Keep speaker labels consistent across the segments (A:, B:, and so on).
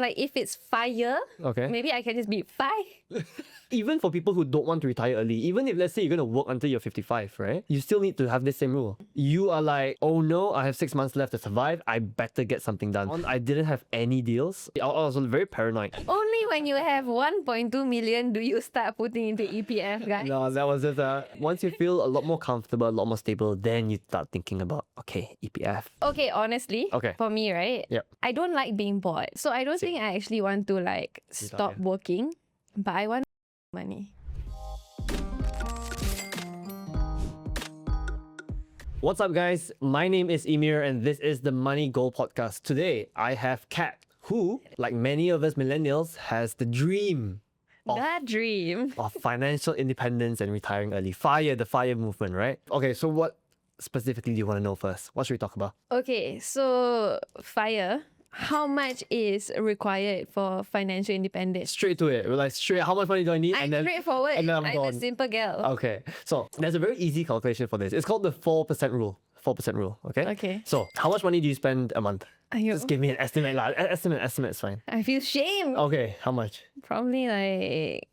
A: Like if it's FIRE,
B: Okay.
A: maybe I can just be FI.
B: Even for people who don't want to retire early, even if let's say you're going to work until you're 55, right? You still need to have this same rule. You are like, oh no, I have 6 months left to survive. I better get something done. I didn't have any deals. I was very paranoid.
A: Only when you have 1.2 million do you start putting into EPF, guys.
B: No, that was just once you feel a lot more comfortable, a lot more stable, then you start thinking about, okay, EPF.
A: Okay, honestly,
B: Okay.
A: for me, right?
B: Yep.
A: I don't like being bored. So I don't think I actually want to like stop working, but I want money.
B: What's up, guys? My name is Emir and this is the Money Goal Podcast. Today, I have Kat, who, like many of us millennials, has the dream
A: That dream.
B: of financial independence and retiring early. FIRE, the FIRE movement, right? Okay, so what specifically do you want to know first? What should we talk about?
A: Okay, so FIRE, how much is required for financial independence?
B: Straight to it. We're like, straight, how much money do I need?
A: I'm straightforward.
B: and then I'm
A: I'm a
B: gone.
A: simple girl.
B: Okay, so there's a very easy calculation for this. It's called the 4% rule. 4% rule, okay?
A: Okay.
B: So, how much money do you spend a month?
A: Aiyo.
B: Just give me an estimate. Estimate is fine.
A: I feel shame.
B: Okay, how much?
A: Probably like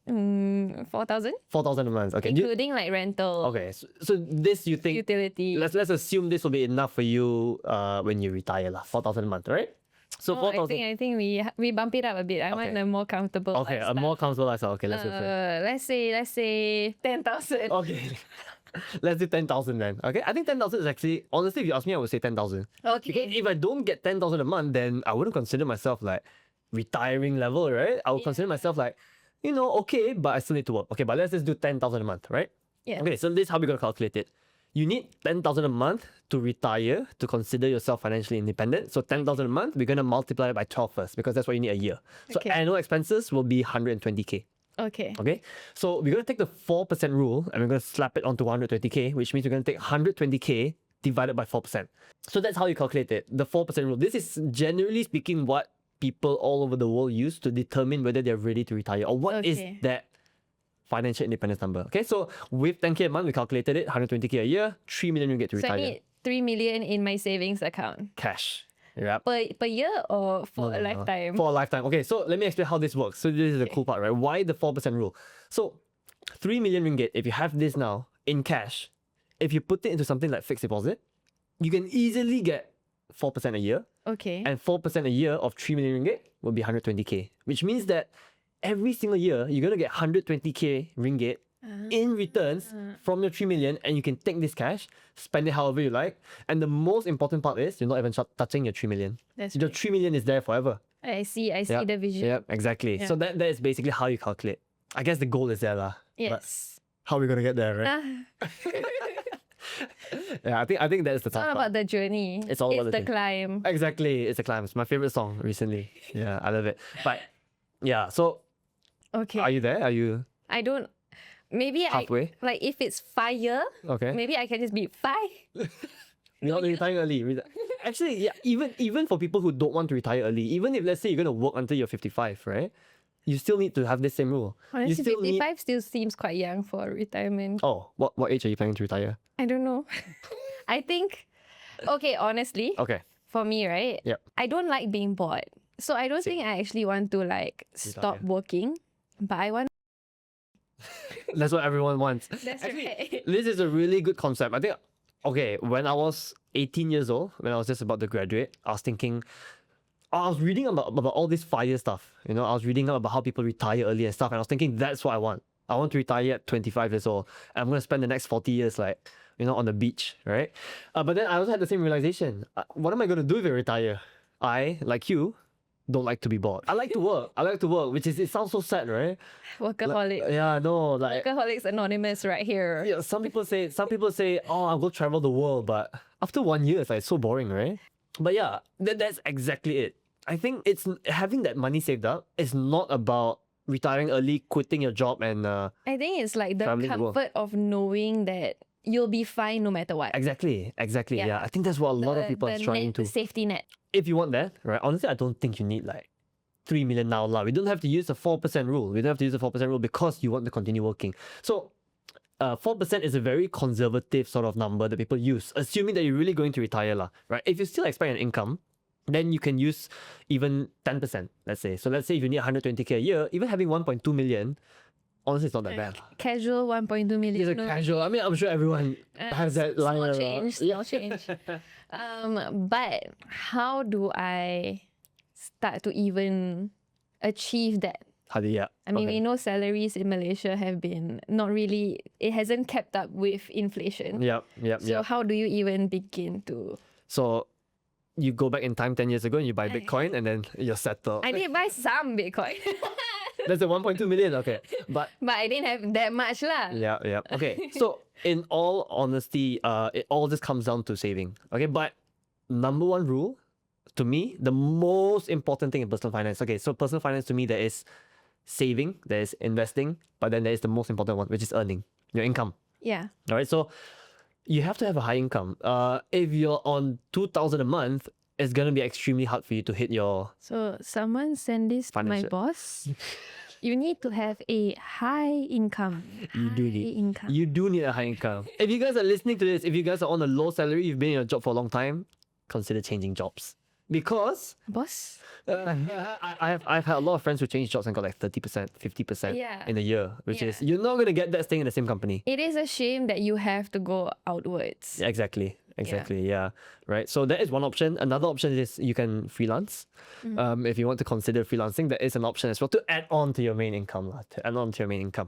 A: 4,000,
B: 4,000 a month. Okay. Do you-
A: including like rental,
B: okay. So this you think?
A: utility.
B: Let's assume this will be enough for you when you retire lah. 4,000 a month, right? So
A: Oh,
B: 4,000.
A: I think we bump it up a bit. I want a more comfortable.
B: Okay, a
A: lifestyle.
B: more comfortable lifestyle. Okay, let's go for it.
A: Let's say 10,000.
B: Okay. Let's do 10,000 then. Okay, I think 10,000 is actually, honestly, if you ask me, I would say 10,000. Because
A: Okay.
B: if I don't get 10,000 a month, then I wouldn't consider myself like retiring level, right? I would consider myself like, you know, okay, but I still need to work. Okay, but let's just do 10,000 a month, right?
A: Yeah.
B: Okay, so this is how we're going to calculate it. You need 10,000 a month to retire to consider yourself financially independent. So 10,000 a month, we're going to multiply it by 12 first because that's what you need a year. So
A: Okay.
B: annual expenses will be 120K.
A: Okay.
B: Okay, so we're going to take the 4% rule and we're going to slap it onto 120K, which means we're going to take 120K divided by 4%. So that's how you calculate it, the 4% rule. This is generally speaking what people all over the world use to determine whether they're ready to retire or what is
A: Okay.
B: that financial independence number. Okay, so with 10K a month, we calculated it, 120K a year, 3 million ringgit to
A: So I
B: retire.
A: need 3 million in my savings account
B: Cash. Yep.
A: per year or for
B: No,
A: a
B: no, no.
A: lifetime.
B: For a lifetime. Okay, so let me explain how this works. So this is the cool part, right? Why the 4% rule? So 3 million ringgit, if you have this now in cash, if you put it into something like fixed deposit, you can easily get 4% a year.
A: Okay.
B: And 4% a year of 3 million ringgit will be 120K, which means that every single year you're going to get 120K ringgit in returns from your 3 million, and you can take this cash, spend it however you like. And the most important part is you're not even touching your 3 million.
A: That's
B: Your
A: right.
B: 3 million is there forever.
A: I see
B: Yep.
A: the vision.
B: Yep, exactly.
A: Yeah.
B: So that is basically how you calculate. I guess the goal is there lah. But
A: Yes.
B: how are we gonna get there, right?
A: Ah,
B: Yeah, I think that is the
A: it's
B: tough
A: all
B: part.
A: about the journey.
B: It's all about the
A: the climb.
B: Exactly, it's a climb. It's my favorite song recently. Yeah, I love it. But yeah, so
A: Okay.
B: are you there? Are you
A: I don't. Maybe
B: halfway?
A: like if it's FIRE,
B: Okay.
A: maybe I can just be FI.
B: You're not retiring early. Actually, yeah, even for people who don't want to retire early, even if let's say you're gonna work until you're 55, right? You still need to have this same rule. You
A: Honestly,
B: still need.
A: 55 still seems quite young for retirement.
B: Oh, what age are you planning to retire?
A: I don't know. I think, okay, honestly,
B: Okay.
A: for me, right?
B: Yep.
A: I don't like being bored. So I don't think I actually want to like stop
B: Retire.
A: working, but I want.
B: That's what everyone wants.
A: That's
B: Actually,
A: right.
B: this is a really good concept. I think, okay, when I was 18 years old, when I was just about to graduate, I was thinking, I was reading about all this FIRE stuff. You know, I was reading about how people retire early and stuff, and I was thinking, that's what I want. I want to retire at 25 years old. And I'm going to spend the next 40 years, like, you know, on the beach, right? But then I also had the same realization. What am I going to do if I retire? I, like you, don't like to be bored. I like to work. Which is, it sounds so sad, right?
A: Workaholic.
B: Yeah, no, like,
A: Workaholics Anonymous right here.
B: yeah, some people say, oh, I'll go travel the world, but after 1 year, it's like so boring, right? But yeah, that's exactly it. I think it's having that money saved up is not about retiring early, quitting your job, and
A: I think it's like the
B: Traveling the world.
A: comfort of knowing that you'll be fine no matter what.
B: exactly.
A: Yeah.
B: Yeah, I think that's what a lot of people are trying
A: net,
B: to.
A: the safety net.
B: If you want that, right? Honestly, I don't think you need like 3 million now. Lah. We don't have to use the 4% rule. We don't have to use the 4% rule because you want to continue working. So 4% is a very conservative sort of number that people use, assuming that you're really going to retire, lah, right? If you still expect an income, then you can use even 10%, let's say. So let's say if you need 120k a year, even having 1.2 million, honestly, it's not that bad.
A: Casual 1.2 million.
B: It's a
A: no.
B: casual. I mean, I'm sure everyone has that line
A: Small
B: around.
A: change, small change. But how do I start to even achieve that?
B: Yeah.
A: I mean,
B: okay.
A: we know salaries in Malaysia have been not really, it hasn't kept up with inflation.
B: Yep.
A: So how do you even begin to?
B: So you go back in time 10 years ago and you buy Bitcoin and then you're settled.
A: I did buy some Bitcoin.
B: That's the 1.2 million. Okay. But
A: I didn't have that much lah.
B: yeah. Okay. So in all honesty, it all just comes down to saving. Okay. But number one rule, to me, the most important thing in personal finance. Okay. So personal finance to me, there is saving, there is investing, but then there is the most important one, which is earning your income.
A: Yeah.
B: All right. So you have to have a high income. If you're on 2,000 a month, it's gonna be extremely hard for you to hit your.
A: So someone send this to my
B: Financial-
A: boss. You need to have a high income.
B: You do
A: High
B: need.
A: income.
B: You do need a high income. If you guys are listening to this, if you guys are on a low salary, you've been in your job for a long time, consider changing jobs. Because
A: Boss?
B: I've had a lot of friends who changed jobs and got like 30%, 50%
A: Yeah.
B: in a year, which
A: Yeah.
B: is, you're not gonna get that staying in the same company.
A: It is a shame that you have to go outwards.
B: Yeah, exactly. Yeah. Right. So that is one option. Another option is you can freelance. If you want to consider freelancing, that is an option as well to add on to your main income.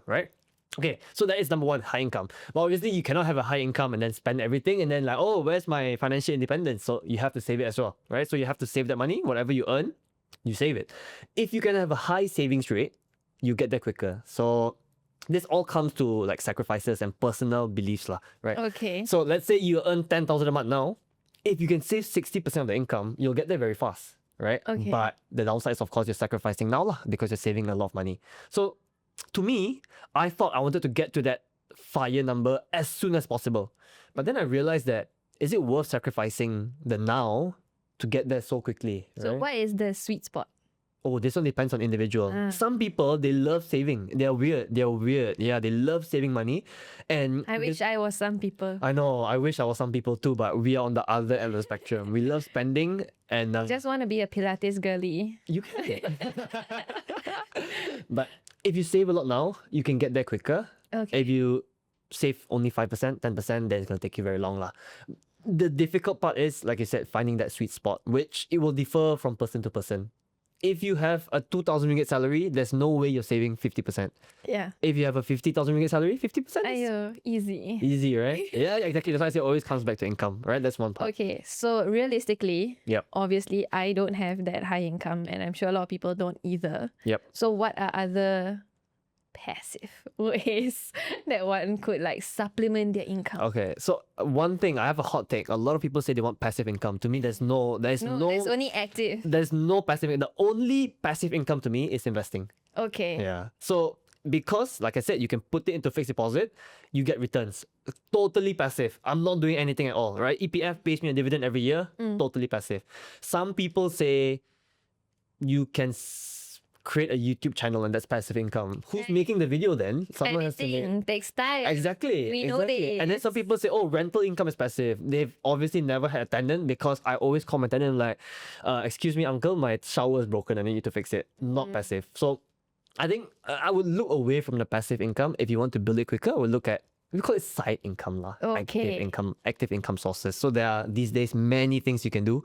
B: Right? Okay, so that is number one, high income. But obviously you cannot have a high income and then spend everything and then like, oh, where's my financial independence? So you have to save it as well, right? So you have to save that money, whatever you earn, you save it. If you can have a high savings rate, you get there quicker. So this all comes to like sacrifices and personal beliefs lah, right?
A: Okay.
B: So let's say you earn 10,000 a month now. If you can save 60% of the income, you'll get there very fast, right?
A: Okay.
B: But the downside is, of course, you're sacrificing now lah, because you're saving a lot of money. So to me, I thought I wanted to get to that FIRE number as soon as possible. But then I realized that, is it worth sacrificing the now to get there so quickly?
A: So
B: right?
A: what is the sweet spot?
B: Oh, this one depends on individual. Some people, they love saving. They're weird. Yeah, they love saving money. And
A: I wish I was some people.
B: I know, I wish I was some people too, but we are on the other end of the spectrum. We love spending and
A: Just want to be a Pilates girly.
B: you can. But if you save a lot now, you can get there quicker.
A: Okay.
B: If you save only 5%, 10%, then it's going to take you very long lah. The difficult part is, like I said, finding that sweet spot, which it will differ from person to person. If you have a 2,000 ringgit salary, there's no way you're saving 50%.
A: Yeah.
B: If you have a 50,000 ringgit salary, 50% is
A: Ayo, easy.
B: easy, right? Yeah, exactly. That's why I say it always comes back to income, right? That's one part.
A: Okay, so realistically,
B: Yep.
A: obviously I don't have that high income and I'm sure a lot of people don't either.
B: Yep.
A: So what are other passive ways that one could like supplement their income?
B: Okay, so one thing, I have a hot take. A lot of people say they want passive income. To me, there's no
A: It's only active.
B: there's no passive. The only passive income to me is investing.
A: Okay.
B: Yeah. So because, like I said, you can put it into fixed deposit, you get returns. Totally passive. I'm not doing anything at all, right? EPF pays me a dividend every year. Totally passive. Some people say you can create a YouTube channel and that's passive income. Who's making the video then? Someone has to make.
A: Anything takes time.
B: Exactly.
A: We know
B: exactly. And then some people say, oh, rental income is passive. They've obviously never had a tenant because I always call my tenant like, excuse me, uncle, my shower is broken. I need you to fix it. Not passive. So I think I would look away from the passive income. If you want to build it quicker, I would look at, we call it side income lah.
A: Okay.
B: Active income sources. So there are these days many things you can do.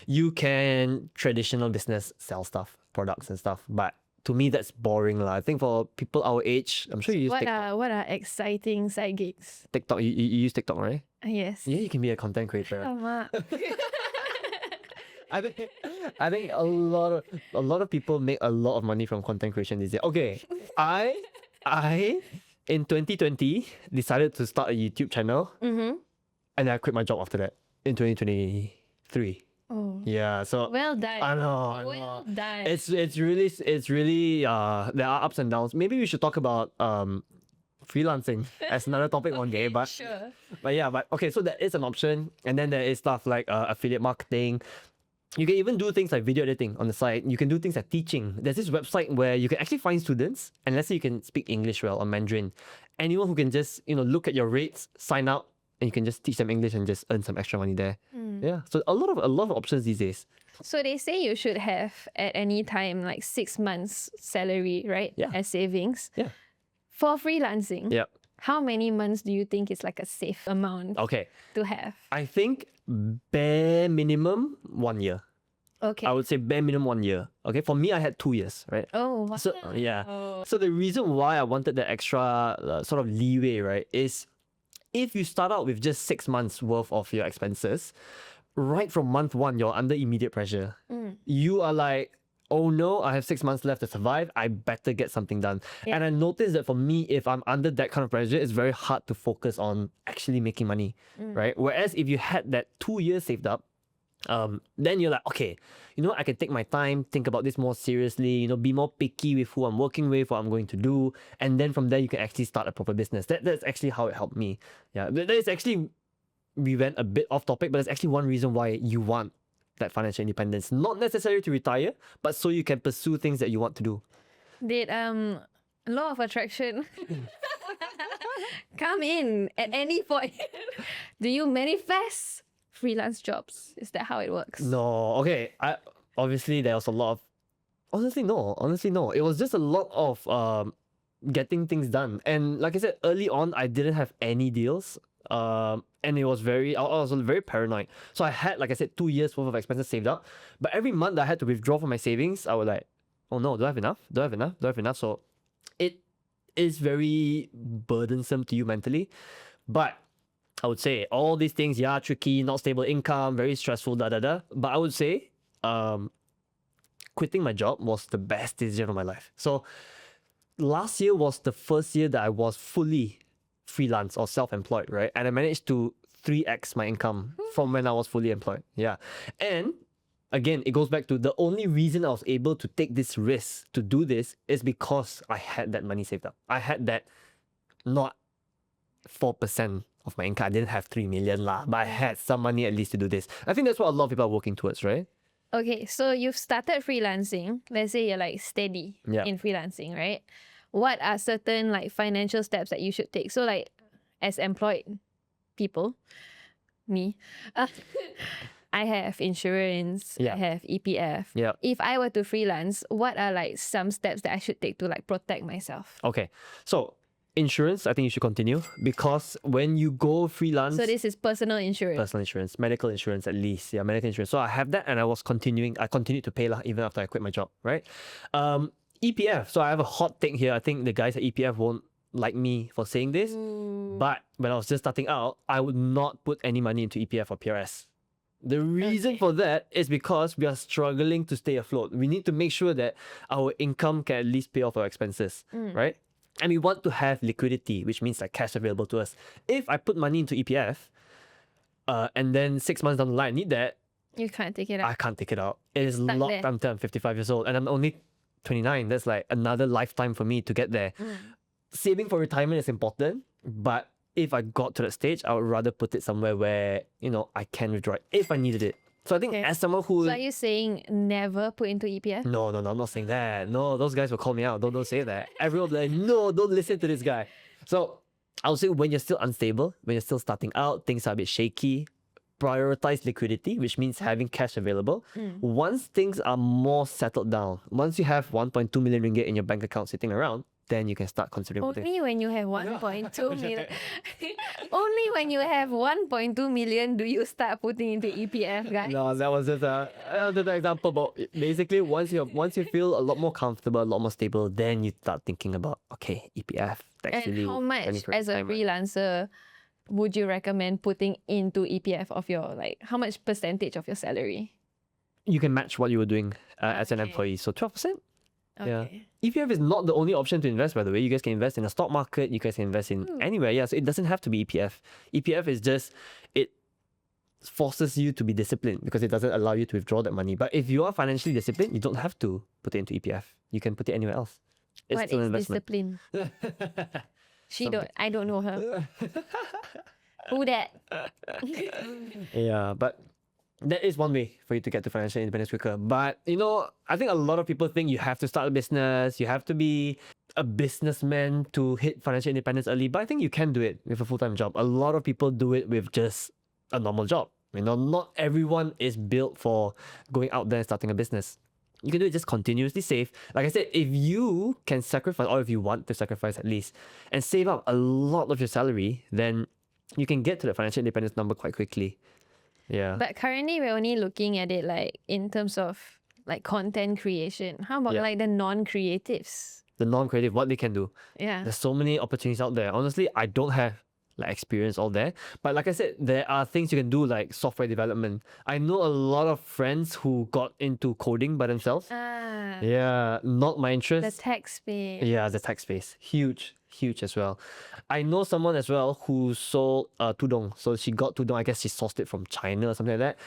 B: You can traditional business sell stuff, products and stuff. But to me, that's boring lah. I think for people our age, I'm sure you use
A: What are exciting side gigs?
B: TikTok. You use TikTok, right?
A: Yes.
B: Yeah, you can be a content creator.
A: Alamak.
B: I think a lot of people make a lot of money from content creation these days. Okay, I in 2020 decided to start a YouTube channel, and I quit my job after that in 2023.
A: Oh.
B: Yeah, so
A: Well done.
B: I know.
A: Well done.
B: It's really there are ups and downs. Maybe we should talk about freelancing as another topic one day. But
A: Sure.
B: but okay, so that is an option, and then there is stuff like affiliate marketing. You can even do things like video editing on the side. You can do things like teaching. There's this website where you can actually find students, and let's say you can speak English well or Mandarin. Anyone who can just look at your rates, sign up, and you can just teach them English and just earn some extra money there. Yeah. So a lot of options these days.
A: So they say you should have at any time like 6 months salary, right?
B: Yeah.
A: As savings.
B: Yeah.
A: For freelancing,
B: Yeah.
A: how many months do you think is like a safe amount
B: Okay.
A: to have?
B: I think bare minimum 1 year.
A: Okay.
B: I would say bare minimum 1 year. Okay. For me, I had 2 years, right?
A: Oh, wow.
B: So yeah. So the reason why I wanted the extra sort of leeway, right, is if you start out with just 6 months worth of your expenses, right from month one, you're under immediate pressure. You are like, oh no, I have 6 months left to survive. I better get something done.
A: Yeah.
B: And I noticed that for me, if I'm under that kind of pressure, it's very hard to focus on actually making money, right? Whereas if you had that 2 years saved up, then you're like, okay, you know, I can take my time, think about this more seriously, you know, be more picky with who I'm working with, what I'm going to do. And then from there, you can actually start a proper business. That's actually how it helped me. Yeah, that is actually, we went a bit off topic, but it's actually one reason why you want that financial independence. Not necessarily to retire, but so you can pursue things that you want to do.
A: Did law of attraction come in at any point? Do you manifest freelance jobs? Is that how it works?
B: No, okay. Obviously there was a lot of honestly no. It was just a lot of getting things done. And like I said, early on I didn't have any deals. And it was I was very paranoid. So I had, like I said, 2 years worth of expenses saved up. But every month I had to withdraw from my savings. I was like, oh no, do I have enough? Do I have enough? Do I have enough? So it is very burdensome to you mentally. But I would say all these things, yeah, tricky, not stable income, very stressful, But I would say quitting my job was the best decision of my life. So last year was the first year that I was fully freelance or self-employed, right? And I managed to 3x my income from when I was fully employed. Yeah. And again, it goes back to the only reason I was able to take this risk to do this is because I had that money saved up. I had that not 4% of my income. I didn't have 3 million lah, but I had some money at least to do this. I think that's what a lot of people are working towards, right?
A: Okay, so you've started freelancing. Let's say you're like steady in freelancing, right? What are certain like financial steps that you should take? So like as employed people, me, I have insurance, I have EPF.
B: Yeah.
A: If I were to freelance, what are like some steps that I should take to like protect myself?
B: Okay, so insurance, I think you should continue because when you go freelance,
A: So this is personal insurance.
B: medical insurance at least. Yeah, medical insurance. So I have that and I continued to pay lah even after I quit my job, right? EPF. So I have a hot take here. I think the guys at EPF won't like me for saying this, but when I was just starting out, I would not put any money into EPF or PRS. The reason for that is because we are struggling to stay afloat. We need to make sure that our income can at least pay off our expenses, right? And we want to have liquidity, which means like cash available to us. If I put money into EPF, and then 6 months down the line I need that,
A: You can't take it out.
B: I can't take it out. It is
A: Stuck
B: locked
A: there.
B: until I'm 55 years old and I'm only 29. That's like another lifetime for me to get there. Saving for retirement is important, but if I got to that stage, I would rather put it somewhere where, you know, I can withdraw it if I needed it. So I think as someone who...
A: So are you saying never put into EPF?
B: No, I'm not saying that. No, those guys will call me out. Don't say that. Everyone will be like, no, don't listen to this guy. So I would say when you're still unstable, when you're still starting out, things are a bit shaky, prioritize liquidity, which means having cash available. Once things are more settled down, once you have 1.2 million ringgit in your bank account sitting around, then you can start considering putting.
A: Only when you have 1.2 million. Only when you have 1.2 million do you start putting into EPF, guys.
B: No, that was just another example. But basically, once you feel a lot more comfortable, a lot more stable, then you start thinking about, okay, EPF.
A: And how much as a freelancer would you recommend putting into EPF of your, like, how much percentage of your salary?
B: You can match what you were doing as an employee. So 12%.
A: Okay.
B: Yeah. EPF is not the only option to invest, by the way. You guys can invest in the stock market. You guys can invest in anywhere. Yeah, so it doesn't have to be EPF. EPF is just, it forces you to be disciplined because it doesn't allow you to withdraw that money. But if you are financially disciplined, you don't have to put it into EPF. You can put it anywhere else. It's
A: What
B: still
A: is
B: an investment.
A: discipline? I don't know her. Who that?
B: Yeah, but that is one way for you to get to financial independence quicker. But, you know, I think a lot of people think you have to start a business, you have to be a businessman to hit financial independence early. But I think you can do it with a full-time job. A lot of people do it with just a normal job, You know, not everyone is built for going out there and starting a business. You can do it, just continuously save. Like I said, if you can sacrifice, or if you want to sacrifice at least, and save up a lot of your salary, then you can get to the financial independence number quite quickly. Yeah.
A: But currently, we're only looking at it like in terms of like content creation. How about like the non-creatives?
B: The non-creative, what they can do.
A: Yeah.
B: There's so many opportunities out there. Honestly, I don't have like experience all there. But like I said, there are things you can do like software development. I know a lot of friends who got into coding by themselves. Yeah, not my interest.
A: The tech space.
B: Yeah, the tech space. Huge as well. I know someone as well who sold tudong. So she got tudong, I guess she sourced it from China or something like that.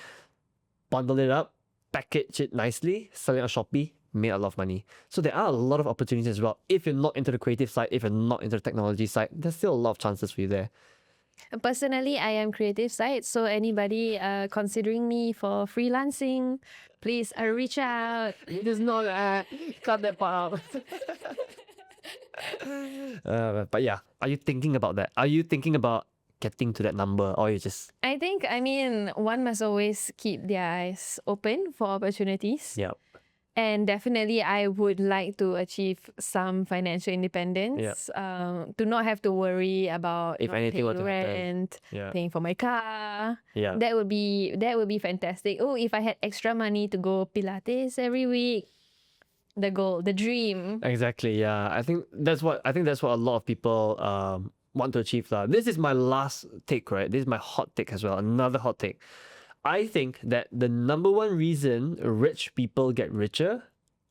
B: Bundled it up, packaged it nicely, sell it on Shopee, made a lot of money. So there are a lot of opportunities as well. If you're not into the creative side, if you're not into the technology side, there's still a lot of chances for you there.
A: Personally, I am creative side, so anybody considering me for freelancing, please reach out.
B: It's not cut that part out. But yeah, are you thinking about that? Are you thinking about getting to that number, or you just...
A: I think, I mean, one must always keep their eyes open for opportunities.
B: Yeah.
A: And definitely, I would like to achieve some financial independence. To not have to worry about
B: if anything were
A: paying
B: to happen.
A: rent,
B: Yeah.
A: paying for my car.
B: Yeah.
A: That would be fantastic. Oh, if I had extra money to go Pilates every week, the goal, the dream.
B: Exactly. Yeah. I think that's what a lot of people want to achieve. This is my last take, right? This is my hot take as well. Another hot take. I think that the number one reason rich people get richer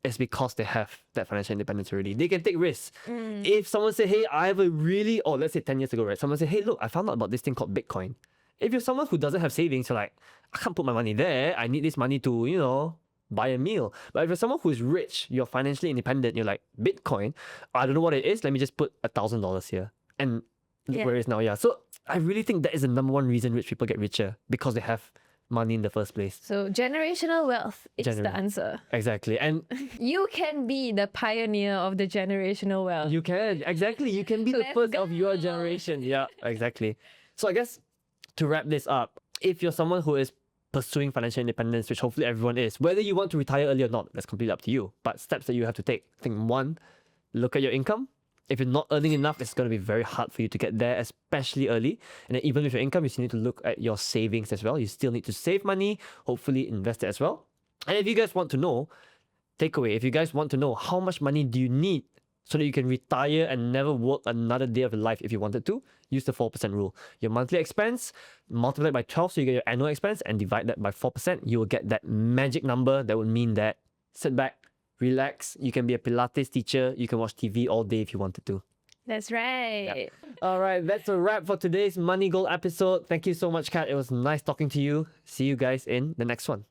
B: is because they have that financial independence already. They can take risks. If someone say, hey, I have a really, or let's say 10 years ago, right? Someone say, hey, look, I found out about this thing called Bitcoin. If you're someone who doesn't have savings, you're like, I can't put my money there. I need this money to, you know, buy a meal. But if you're someone who's rich, you're financially independent, you're like, Bitcoin, I don't know what it is. Let me just put $1,000 here. And look where it is now. Yeah. So I really think that is the number one reason rich people get richer, because they have money in the first place.
A: So generational wealth is the answer.
B: Exactly. And
A: you can be the pioneer of the generational wealth.
B: you can. Exactly. You can be the first of your generation. Yeah, exactly. So I guess to wrap this up, if you're someone who is pursuing financial independence, which hopefully everyone is, whether you want to retire early or not, that's completely up to you. But steps that you have to take. I think one, look at your income. If you're not earning enough, it's going to be very hard for you to get there, especially early. And then even with your income, you still need to look at your savings as well. You still need to save money, hopefully invest it as well. And if you guys want to know, takeaway, if you guys want to know how much money do you need so that you can retire and never work another day of your life if you wanted to, use the 4% rule. Your monthly expense, multiply it by 12 so you get your annual expense, and divide that by 4%. You will get that magic number that would mean that sit back, relax, you can be a Pilates teacher, you can watch TV all day if you wanted to.
A: That's right.
B: Yeah. All right, that's a wrap for today's Money Goal episode. Thank you so much, Kat. It was nice talking to you. See you guys in the next one.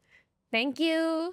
A: Thank you.